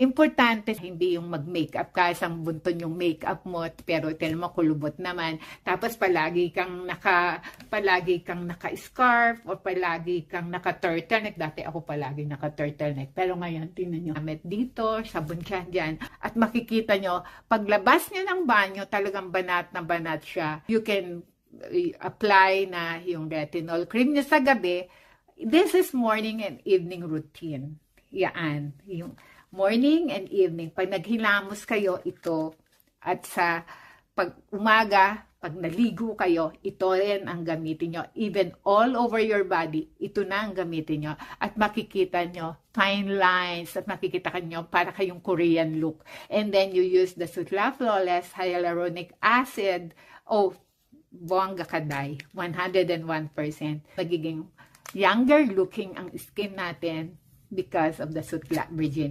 Importante, hindi yung mag-makeup ka, isang bunton yung makeup mo, pero tignan mo kulubot naman. Tapos palagi kang naka-scarf or palagi kang naka-turtleneck. Dati ako palagi naka-turtleneck. Pero ngayon, tingnan nyo, gamit dito, sabon siya dyan. At makikita nyo, paglabas nyo ng banyo, talagang banat na banat siya. You can apply na yung retinol cream nyo sa gabi. This is morning and evening routine. Yan, yung morning and evening. Pag naghilamos kayo, ito. At sa pag umaga, pag naligo kayo, ito rin ang gamitin nyo. Even all over your body, ito na ang gamitin nyo. At makikita nyo fine lines at makikita nyo para kayong Korean look. And then you use the Sutla Flawless Hyaluronic Acid. Oh, bongga kaday. 101%. Magiging younger looking ang skin natin because of the Sutla Virgin.